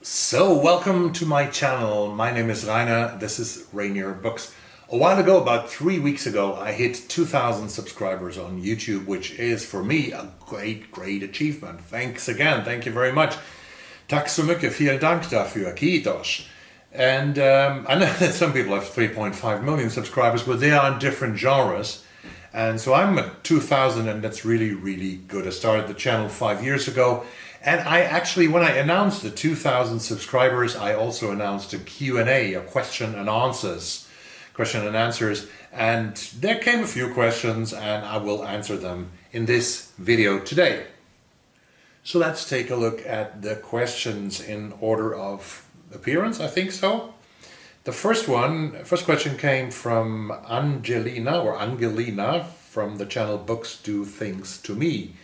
So, welcome to my channel. My name is Rainer. This is Rainier Books. A while ago, about 3 weeks ago, I hit 2,000 subscribers on YouTube, which is for me a great achievement. Thanks again. Thank you very much. Tack så mycket. Vielen Dank dafür. Kiitos. And I know that some people have 3.5 million subscribers, but they are in different genres. And so I'm at 2,000, and that's really good. I started the channel 5 years ago. And I actually, when I announced the 2,000 subscribers, I also announced a Q&A, a question and answers. And there came a few questions, and I will answer them in this video today. So let's take a look at the questions in order of appearance, I think so. The first question came from Angelina from the channel Books Do Things to Me.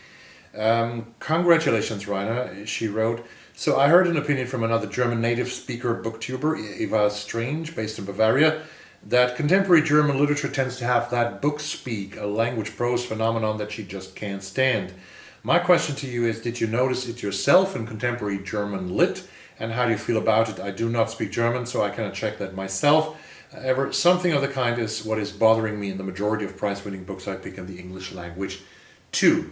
Congratulations, Rainer, she wrote. So I heard an opinion from another German native speaker booktuber, Eva Strange, based in Bavaria, that contemporary German literature tends to have that book speak, a language prose phenomenon that she just can't stand. My question to you is, did you notice it yourself in contemporary German lit? And how do you feel about it? I do not speak German, so I cannot check that myself. However, something of the kind is what is bothering me in the majority of prize-winning books I pick in the English language too.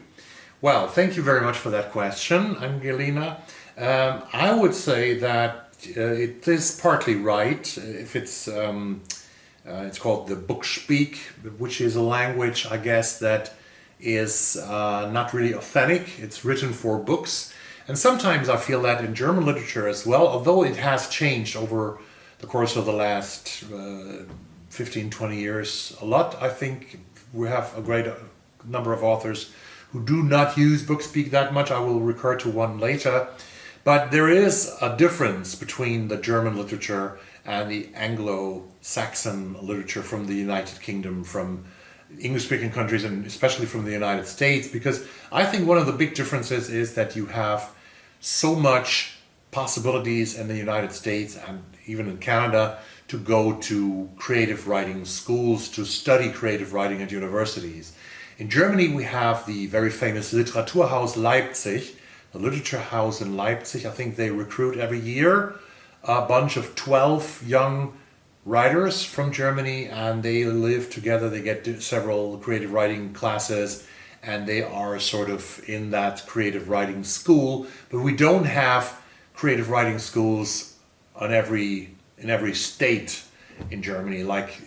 Well, thank you very much for that question, Angelina. I would say that it is partly right. If it's called the book speak, which is a language, I guess, that is not really authentic. It's written for books. And sometimes I feel that in German literature as well, although it has changed over the course of the last 15, 20 years a lot. I think we have a great number of authors who do not use book speak that much. I will recur to one later. But there is a difference between the German literature and the Anglo-Saxon literature from the United Kingdom, from English-speaking countries, and especially from the United States, because I think one of the big differences is that you have so much possibilities in the United States and even in Canada to go to creative writing schools, to study creative writing at universities. In Germany, we have the very famous Literaturhaus Leipzig, the Literature House in Leipzig. I think they recruit every year a bunch of 12 young writers from Germany, and they live together. They get several creative writing classes, and they are sort of in that creative writing school. But we don't have creative writing schools in every state in Germany. Like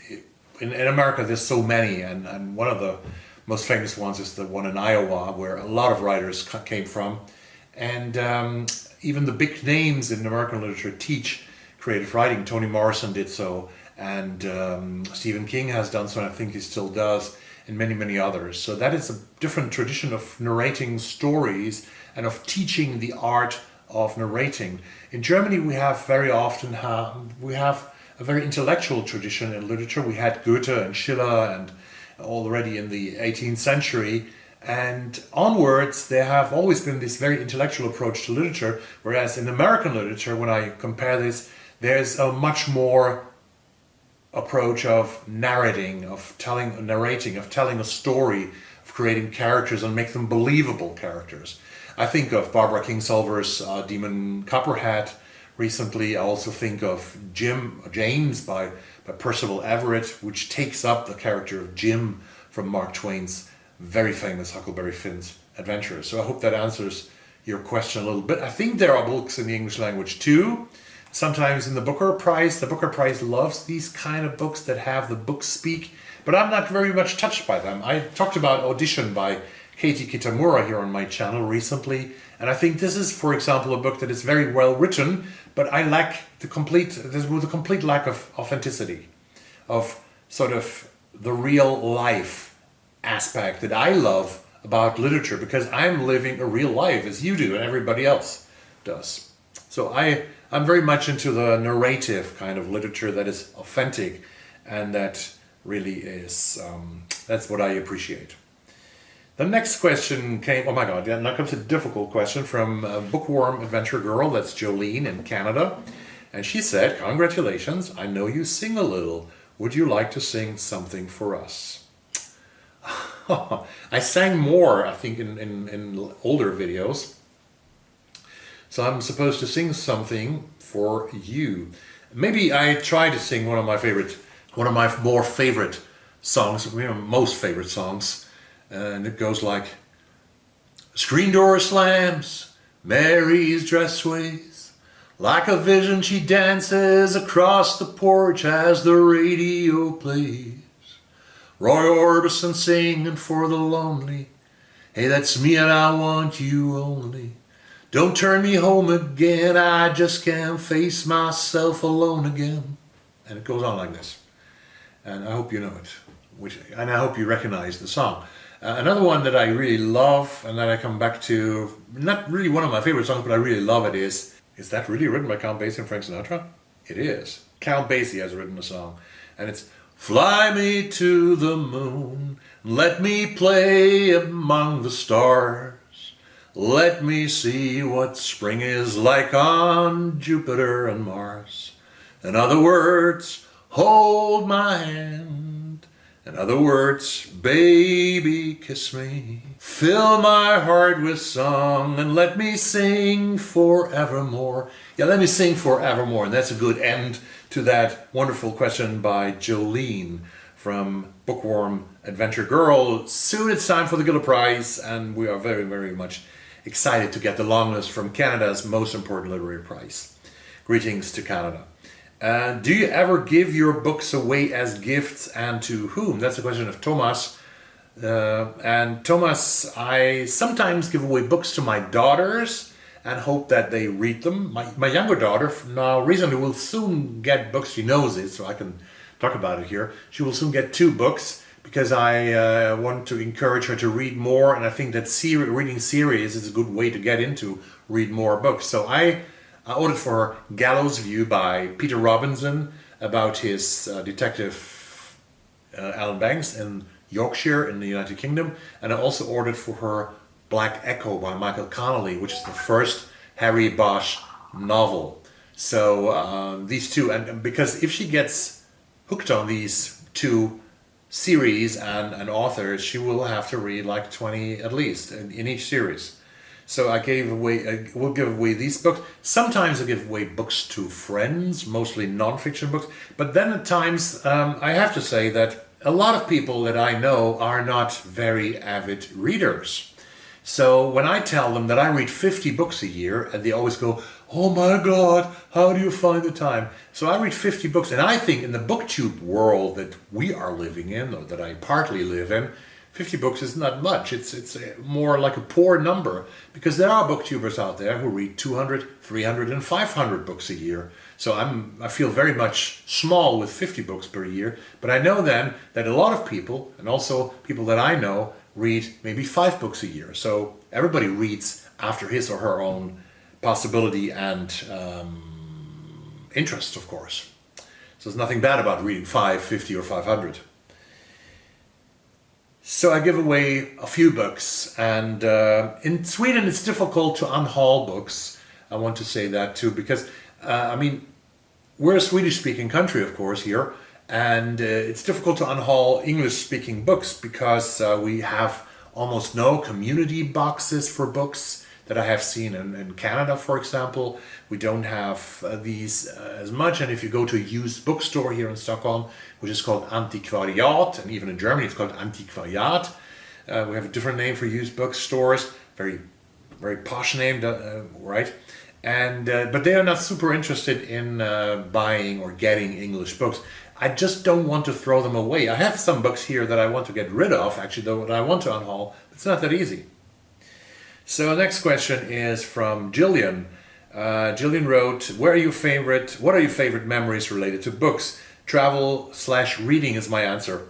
in America, there's so many, and one of the most famous ones is the one in Iowa, where a lot of writers came from. And even the big names in American literature teach creative writing. Toni Morrison did so, and Stephen King has done so, and I think he still does, and many others. So that is a different tradition of narrating stories and of teaching the art of narrating. In Germany, we have very often we have a very intellectual tradition in literature. We had Goethe and Schiller and already in the 18th century, and onwards there have always been this very intellectual approach to literature, whereas in American literature, when I compare this, there's a much more approach of narrating, of telling a story, of creating characters and make them believable characters. I think of Barbara Kingsolver's Demon Copperhead recently. I also think of James by Percival Everett, which takes up the character of Jim from Mark Twain's very famous Huckleberry Finn's adventures. So I hope that answers your question a little bit. I think there are books in the English language too. Sometimes in the Booker Prize loves these kind of books that have the book speak, but I'm not very much touched by them. I talked about Audition by Katie Kitamura here on my channel recently, and I think this is, for example, a book that is very well written, but I lack the complete lack of authenticity, of sort of the real life aspect that I love about literature, because I'm living a real life as you do and everybody else does. So I'm very much into the narrative kind of literature that is authentic, and that really is, that's what I appreciate. The next question came, oh my god, yeah, now comes a difficult question from Bookworm Adventure Girl, that's Jolene in Canada. And she said, congratulations, I know you sing a little. Would you like to sing something for us? I sang more, I think, in older videos. So I'm supposed to sing something for you. Maybe I try to sing one of my more favorite songs, most favorite songs, and it goes like, screen door slams, Mary's dress sways, like a vision she dances across the porch as the radio plays. Roy Orbison singing for the lonely, hey, that's me and I want you only. Don't turn me home again, I just can't face myself alone again. And it goes on like this. And I hope you know it, and I hope you recognize the song. Another one that I really love and that I come back to, not really one of my favorite songs, but I really love it is that really written by Count Basie and Frank Sinatra? It is. Count Basie has written the song. And it's, fly me to the moon, let me play among the stars. Let me see what spring is like on Jupiter and Mars. In other words, hold my hand. In other words, baby, kiss me. Fill my heart with song and let me sing forevermore. Yeah, let me sing forevermore. And that's a good end to that wonderful question by Jolene from Bookworm Adventure Girl. Soon it's time for the Giller Prize, and we are very, very much excited to get the long list from Canada's most important literary prize. Greetings to Canada. Do you ever give your books away as gifts, and to whom? That's a question of Thomas. And Thomas, I sometimes give away books to my daughters and hope that they read them. My younger daughter now recently will soon get books. She knows it, so I can talk about it here. She will soon get 2 books because I want to encourage her to read more, and I think that reading series is a good way to get into read more books. So I ordered for her Gallows View by Peter Robinson about his detective Alan Banks in Yorkshire in the United Kingdom, and I also ordered for her Black Echo by Michael Connelly, which is the first Harry Bosch novel. So these 2, and because if she gets hooked on these 2 series and an author, she will have to read like 20 at least in each series. So I will give away these books. Sometimes I give away books to friends, mostly non-fiction books. But then at times, I have to say that a lot of people that I know are not very avid readers. So when I tell them that I read 50 books a year, and they always go, oh my God, how do you find the time? So I read 50 books, and I think in the booktube world that we are living in, or that I partly live in, 50 books is not much. It's more like a poor number, because there are booktubers out there who read 200, 300, and 500 books a year. So I feel very much small with 50 books per year, but I know then that a lot of people, and also people that I know, read maybe 5 books a year. So everybody reads after his or her own possibility and interest, of course. So there's nothing bad about reading 5, 50, or 500. So I give away a few books, and in Sweden it's difficult to unhaul books. I want to say that too, because we're a Swedish-speaking country, of course, here, and it's difficult to unhaul English-speaking books because we have almost no community boxes for books that I have seen in Canada, for example. We don't have these as much, and if you go to a used bookstore here in Stockholm, which is called Antikvariat, and even in Germany it's called Antikvariat. We have a different name for used bookstores, very, very posh name, right? And but they are not super interested in buying or getting English books. I just don't want to throw them away. I have some books here that I want to get rid of, actually, though, that I want to unhaul. It's not that easy. So next question is from Jillian. Jillian wrote, what are your favorite memories related to books? Travel/reading is my answer.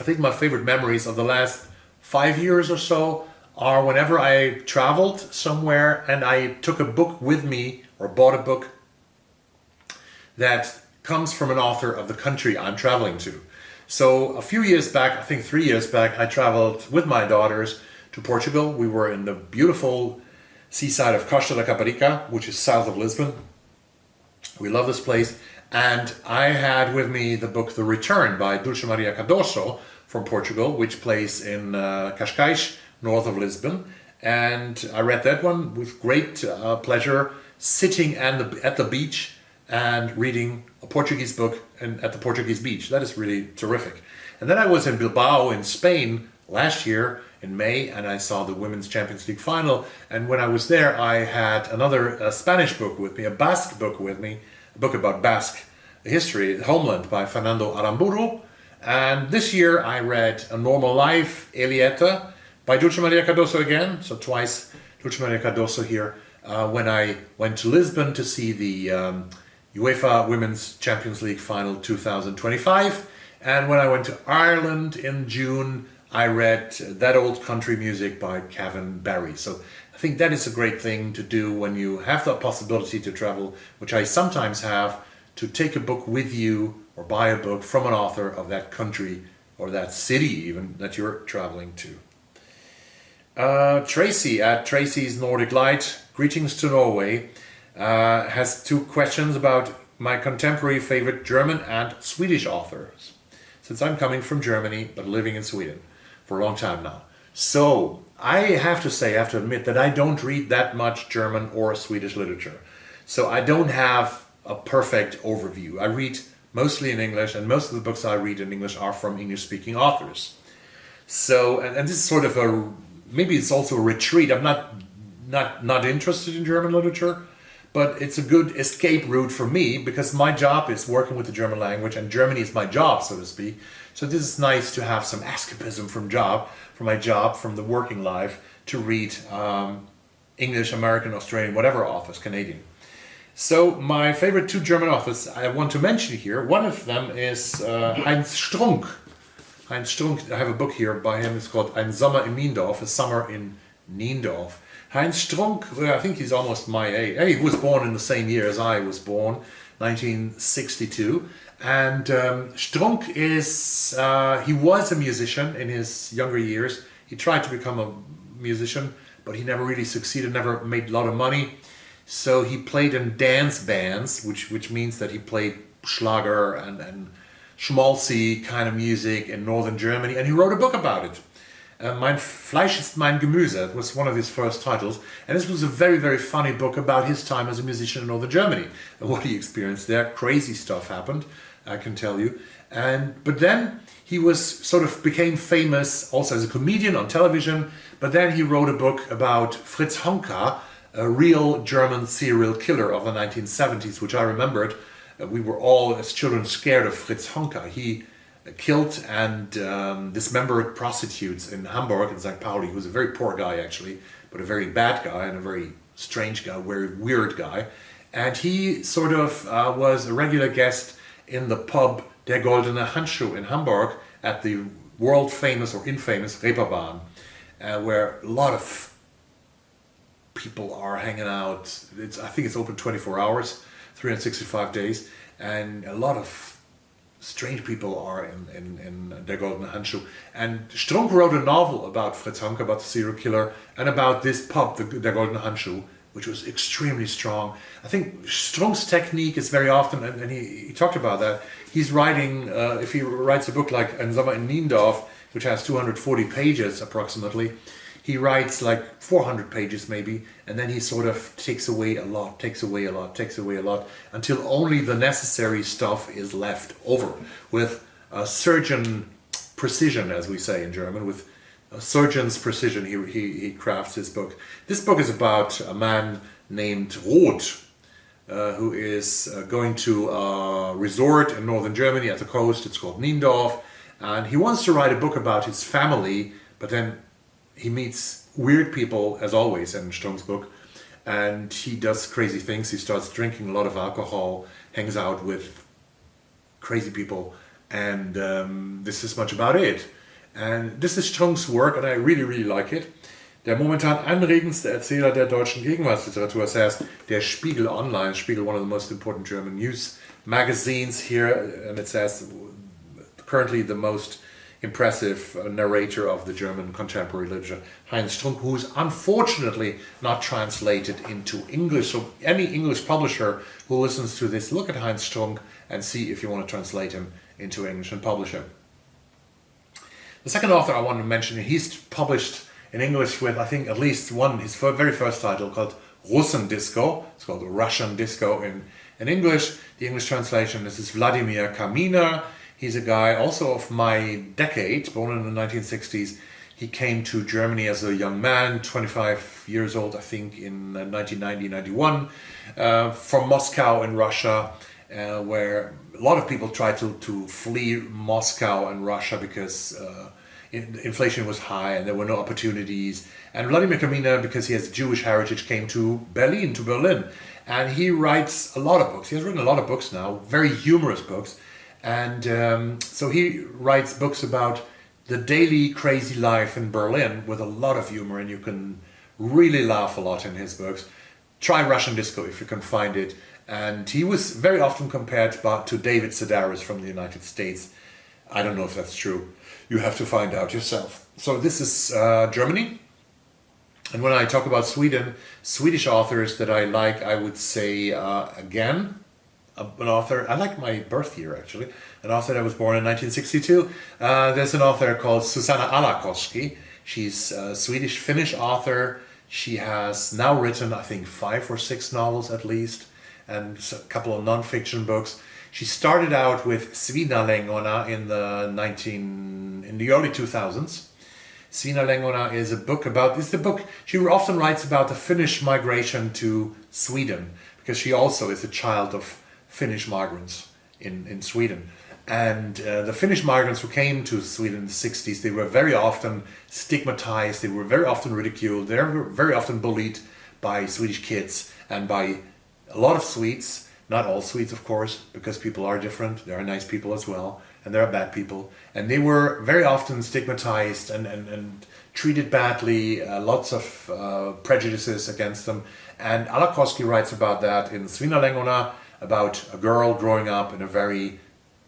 I think my favorite memories of the last 5 years or so are whenever I traveled somewhere and I took a book with me or bought a book that comes from an author of the country I'm traveling to. So a few years back, I think 3 years back, I traveled with my daughters to Portugal. We were in the beautiful seaside of Costa da Caparica, which is south of Lisbon. We love this place. And I had with me the book The Return by Dulce Maria Cardoso from Portugal, which plays in Cascais, north of Lisbon. and I read that one with great pleasure, sitting at the beach and reading a Portuguese book and at the Portuguese beach. That is really terrific. And then I was in Bilbao in Spain last year in May, and I saw the Women's Champions League final. And when I was there, I had another Spanish book with me, a Basque book with me, a book about Basque history, Homeland by Fernando Aramburu. And this year I read A Normal Life, Elietta, by Dulce Maria Cardoso again, so twice Dulce Maria Cardoso here, when I went to Lisbon to see the UEFA Women's Champions League Final 2025. And when I went to Ireland in June, I read That Old Country Music by Kevin Barry. So I think that is a great thing to do when you have the possibility to travel, which I sometimes have, to take a book with you or buy a book from an author of that country or that city even that you're traveling to. Tracy at Tracy's Nordic Light, greetings to Norway, has two questions about my contemporary favorite German and Swedish authors, since I'm coming from Germany but living in Sweden for a long time now. So I have to admit that I don't read that much German or Swedish literature. So I don't have a perfect overview. I read mostly in English, and most of the books I read in English are from English-speaking authors. So, and this is sort of maybe it's also a retreat. I'm not interested in German literature, but it's a good escape route for me because my job is working with the German language and Germany is my job, so to speak. So this is nice to have some escapism from my job, from the working life, to read English, American, Australian, whatever authors, Canadian. So my favorite two German authors I want to mention here, one of them is Heinz Strunk. Heinz Strunk, I have a book here by him, it's called Ein Sommer in Niendorf, A Summer in Niendorf. Heinz Strunk, I think he's almost my age. He was born in the same year as I was born, 1962. And Strunk is, he was a musician in his younger years. He tried to become a musician, but he never really succeeded, never made a lot of money. So he played in dance bands, which means that he played Schlager and schmaltzy kind of music in northern Germany, and he wrote a book about it. Mein Fleisch ist mein Gemüse was one of his first titles, and this was a very, very funny book about his time as a musician in northern Germany and what he experienced there. Crazy stuff happened, I can tell you. But then he became famous also as a comedian on television, but then he wrote a book about Fritz Honka, a real German serial killer of the 1970s, which I remembered. We were all, as children, scared of Fritz Honka. He killed and dismembered prostitutes in Hamburg and St. Pauli. He was a very poor guy, actually, but a very bad guy and a very strange guy, very weird guy. And he was a regular guest in the pub Der Goldene Handschuh in Hamburg at the world famous or infamous Reeperbahn, where a lot of people are hanging out. I think it's open 24 hours, 365 days, and a lot of strange people are in Der Goldene Handschuh. And Strunk wrote a novel about Fritz Honka, about the serial killer, and about this pub, Der Goldene Handschuh, which was extremely strong. I think Strunk's technique is very often, and he talked about that, he's writing, if he writes a book like Ein Sommer in Niendorf, which has 240 pages approximately, he writes like 400 pages maybe, and then he sort of takes away a lot, until only the necessary stuff is left over, with a surgeon precision, as we say in German, with a surgeon's precision he crafts his book. This book is about a man named Roth, who is going to a resort in northern Germany at the coast. It's called Niendorf, and he wants to write a book about his family, but then he meets weird people, as always in Strunk's book, and he does crazy things. He starts drinking a lot of alcohol, hangs out with crazy people, and this is much about it. And this is Strunk's work, and I really, really like it. Der momentan anregendste Erzähler der deutschen Gegenwartsliteratur, says Der Spiegel Online, Spiegel, one of the most important German news magazines here, and it says currently the most impressive narrator of the German contemporary literature, Heinz Strunk, who's unfortunately not translated into English. So any English publisher who listens to this, look at Heinz Strunk and see if you want to translate him into English and publish him. The second author I want to mention, he's published in English with, I think, at least one, his very first title called Russen Disco. It's called Russian Disco in English. The English translation is Vladimir Kaminer. He's a guy also of my decade, born in the 1960s. He came to Germany as a young man, 25 years old, I think, in 1990-91, from Moscow in Russia, where a lot of people tried to flee Moscow and Russia because inflation was high and there were no opportunities. And Vladimir Kaminer, because he has Jewish heritage, came to Berlin. And he writes a lot of books. He has written a lot of books now, very humorous books. And so he writes books about the daily crazy life in Berlin with a lot of humor, and you can really laugh a lot in his books. Try Russian Disco if you can find it. And he was very often compared to David Sedaris from the United States. I don't know if that's true. You have to find out yourself. So this is Germany. And when I talk about Sweden, Swedish authors that I like, I would say, again, an author, I like my birth year actually, an author that was born in 1962. There's an author called Susanna Alakoski. She's a Swedish-Finnish author. She has now written, I think, 5 or 6 novels at least, and a couple of non-fiction books. She started out with Svinalengona in the early 2000s. Svinalengona is a book she often writes about the Finnish migration to Sweden, because she also is a child of Finnish migrants in Sweden. And the Finnish migrants who came to Sweden in the 60s, they were very often stigmatized, they were very often ridiculed, they were very often bullied by Swedish kids and by a lot of Swedes. Not all Swedes, of course, because people are different. There are nice people as well, and there are bad people. And they were very often stigmatized and treated badly, lots of prejudices against them. And Alakoski writes about that in Svinalengona, about a girl growing up in a very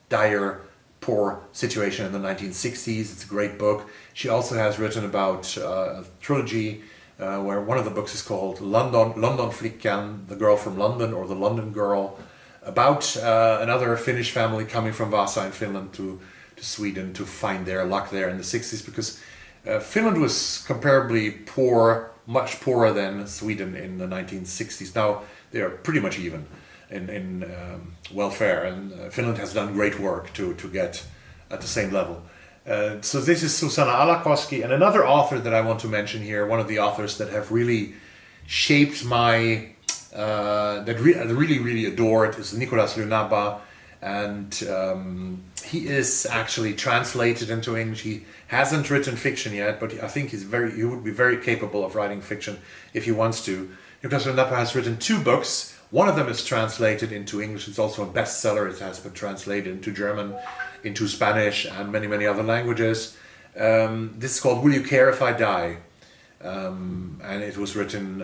dire, poor situation in the 1960s. It's a great book. She also has written about a trilogy where one of the books is called London Flickan, the girl from London, or the London girl, about another Finnish family coming from Vasa in Finland to Sweden to find their luck there in the 60s, because Finland was comparably poor, much poorer than Sweden in the 1960s. Now they are pretty much even in welfare, and Finland has done great work to get at the same level. So this is Susanna Alakoski, and another author that I want to mention here, one of the authors that have really shaped my, that really adored, is Nicolas Lunaba, and he is actually translated into English. He hasn't written fiction yet, but I think he would be very capable of writing fiction if he wants to. Nicolas Lunaba has written 2 books. One of them is translated into English. It's also a bestseller. It has been translated into German, into Spanish, and many other languages. This is called Will You Care If I Die? And it was written,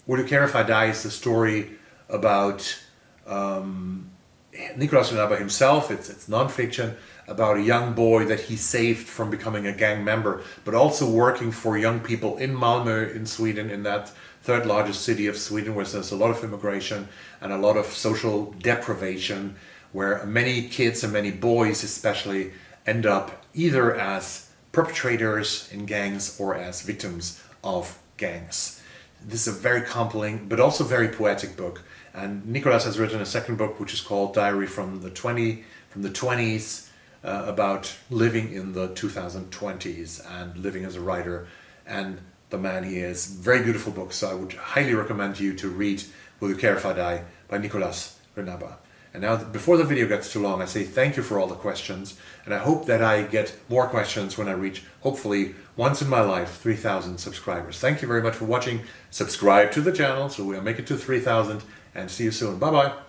Will You Care If I Die is the story about Nicolas Lunaba himself. It's non-fiction, about a young boy that he saved from becoming a gang member, but also working for young people in Malmö in Sweden, in that 3rd largest city of Sweden, where there's a lot of immigration and a lot of social deprivation, where many kids and many boys especially end up either as perpetrators in gangs or as victims of gangs. This is a very compelling but also very poetic book. And Nicolas has written a second book which is called Diary from the 20s, about living in the 2020s and living as a writer and the man he is. Very beautiful book, so I would highly recommend you to read Will You Care If I Die by Nicolas Lunaba. And now, before the video gets too long, I say thank you for all the questions, and I hope that I get more questions when I reach, hopefully, once in my life, 3,000 subscribers. Thank you very much for watching. Subscribe to the channel so we'll make it to 3,000, and see you soon. Bye-bye.